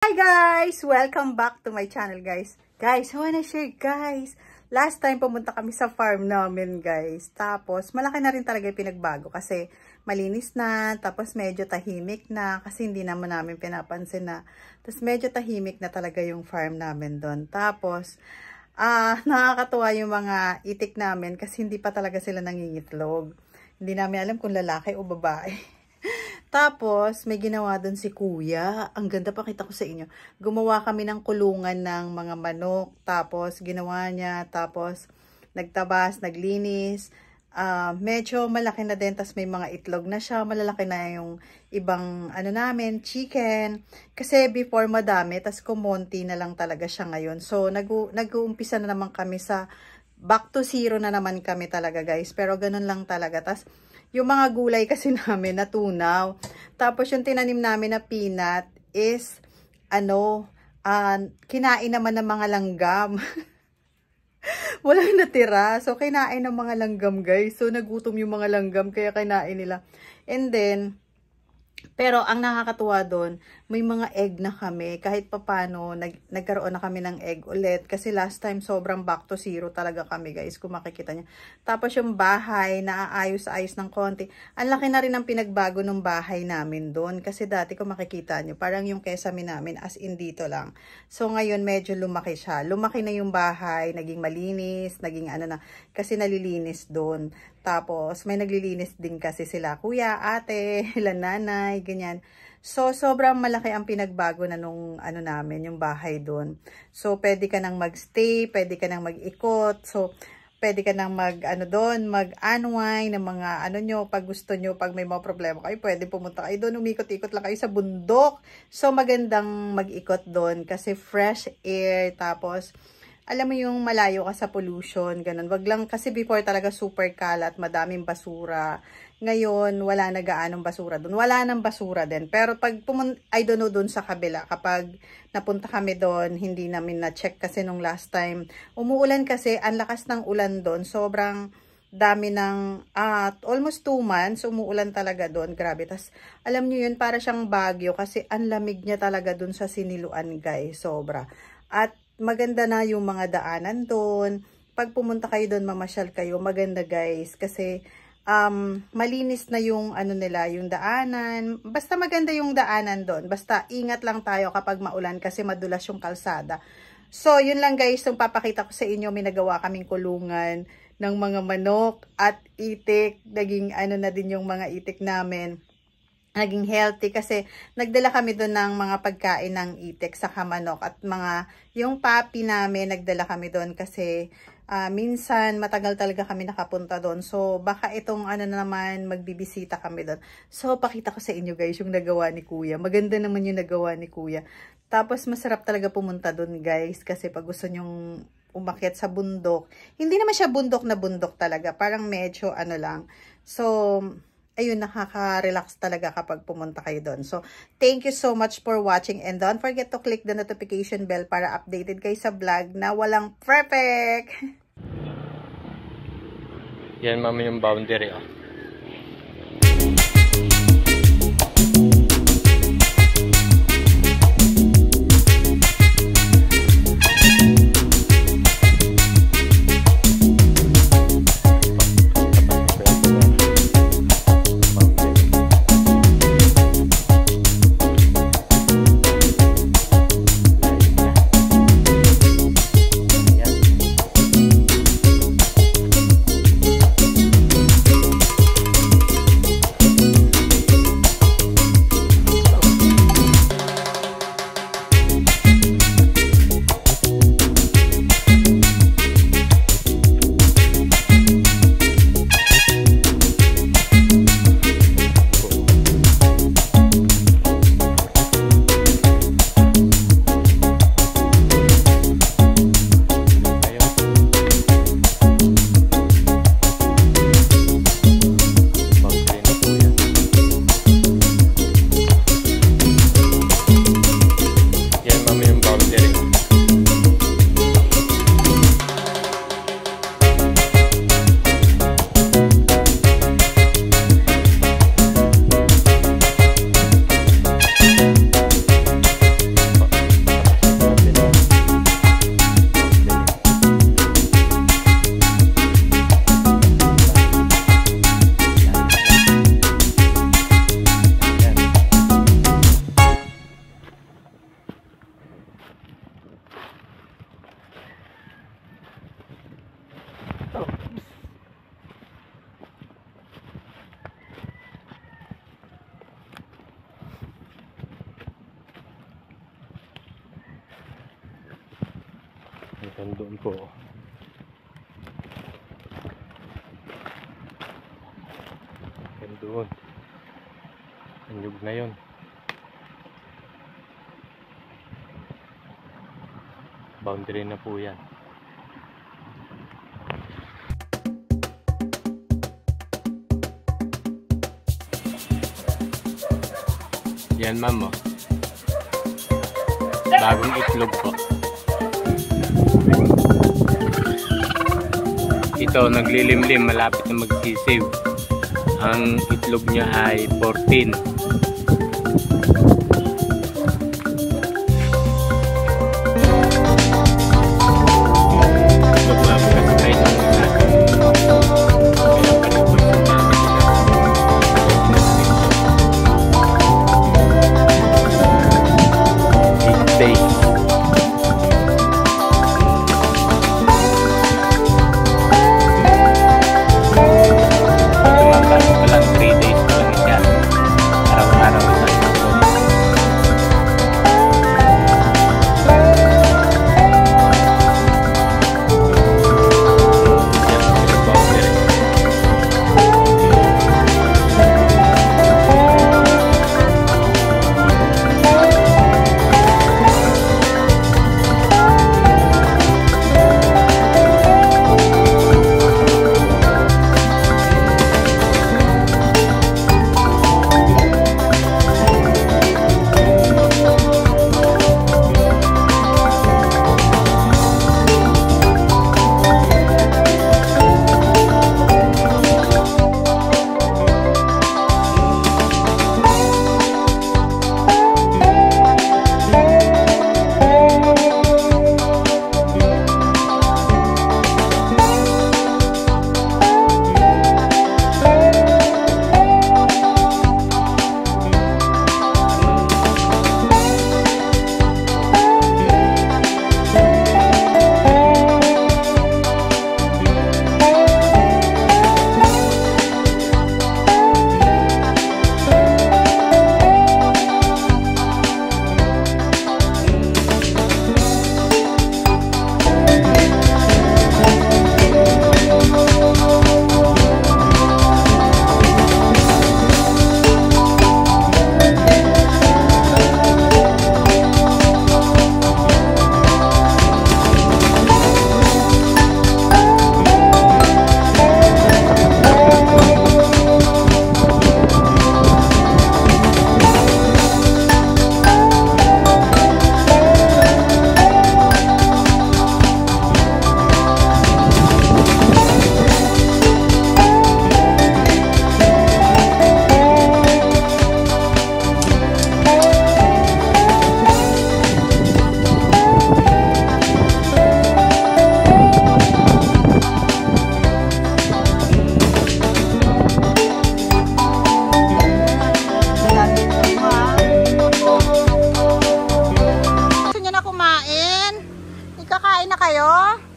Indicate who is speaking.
Speaker 1: Hi guys! Welcome back to my channel guys. Guys, I wanna share guys. Last time pumunta kami sa farm namin guys. Tapos malaki na rin talaga yung pinagbago kasi malinis na. Tapos medyo tahimik na kasi hindi naman namin pinapansin na. Tapos medyo tahimik na talaga yung farm namin doon. Tapos nakakatuwa yung mga itik namin kasi hindi pa talaga sila nangingitlog. Hindi namin alam kung lalaki o babae. Tapos, may ginawa doon si kuya. Ang ganda, pakita ko sa inyo. Gumawa kami ng kulungan ng mga manok. Tapos, ginawa niya. Tapos, nagtabas, naglinis. Medyo malaki na din. Tapos, may mga itlog na siya. Malalaki na yung ibang, namin, chicken. Kasi before madami, tapos kumonti na lang talaga siya ngayon. So, nag-uumpisa na naman kami sa back to zero na naman kami talaga, guys. Pero, ganun lang talaga. Tapos, yung mga gulay kasi namin natunaw. Tapos yung tinanim namin na peanut is kinain naman ng mga langgam. Walang natira. So kinain ng mga langgam guys. So nagutom yung mga langgam kaya kinain nila. And then pero ang nakakatuwa doon, may mga egg na kami. Kahit papano, nagkaroon na kami ng egg ulit. Kasi last time, sobrang back to zero talaga kami guys, kung makikita niya. Tapos yung bahay, naaayos-ayos ng konti. Ang laki na rin ang pinagbago ng bahay namin doon. Kasi dati, kung makikita niyo, parang yung kesame namin, as in dito lang. So ngayon, medyo lumaki siya. Lumaki na yung bahay, naging malinis, naging kasi nalilinis doon. Tapos, may naglilinis din kasi sila, kuya, ate, nanay, ganyan. So, sobrang malaki ang pinagbago na nung, namin, yung bahay doon. So, pwede ka nang magstay, pwede ka nang mag-ikot. So, pwede ka nang doon, mag-unwind ng mga, nyo, pag gusto nyo, pag may mga problema kayo, pwede pumunta kayo doon, umikot-ikot lang kayo sa bundok. So, magandang mag-ikot doon kasi fresh air, tapos, alam mo yung malayo ka sa pollution, ganun. Wag lang, kasi before talaga super kalat, madaming basura. Ngayon, wala na gaanong basura doon. Wala nang basura din. Pero pag I don't know doon sa kabila, kapag napunta kami doon, hindi namin na-check kasi nung last time. Umuulan kasi, ang lakas ng ulan doon. Sobrang dami ng, almost 2 months, umuulan talaga doon. Grabe. Tas, alam nyo yun, para siyang bagyo kasi ang lamig niya talaga doon sa Siniluan, guys. Sobra. At maganda na yung mga daanan doon. Pag pumunta kayo doon, mamasyal kayo, maganda guys. Kasi malinis na yung nila, yung daanan. Basta maganda yung daanan doon. Basta ingat lang tayo kapag maulan kasi madulas yung kalsada. So, yun lang guys, yung papakita ko sa inyo, may nagawa kaming kulungan ng mga manok at itik. Naging na din yung mga itik namin. Naging healthy kasi nagdala kami doon ng mga pagkain ng itik sa manok at yung papi namin nagdala kami doon kasi minsan matagal talaga kami nakapunta doon. So baka itong naman magbibisita kami doon. So pakita ko sa inyo guys yung nagawa ni kuya. Maganda naman yung nagawa ni kuya. Tapos masarap talaga pumunta doon guys kasi pag gusto nyong umakyat sa bundok. Hindi naman siya bundok na bundok talaga. Parang medyo lang. So ayun, nakaka-relax talaga kapag pumunta kayo doon. So, thank you so much for watching and don't forget to click the notification bell para updated kayo sa vlog na walang perfect!
Speaker 2: Yan mami yung boundary Yan doon po. Yan doon. Anyog na yun. Boundary na po yan. Yan ma'am, oh. Bagong itlog po. Ito naglilimlim, malapit na mag-sisiw. Ang itlog niya ay 14.
Speaker 1: Kakain na kayo?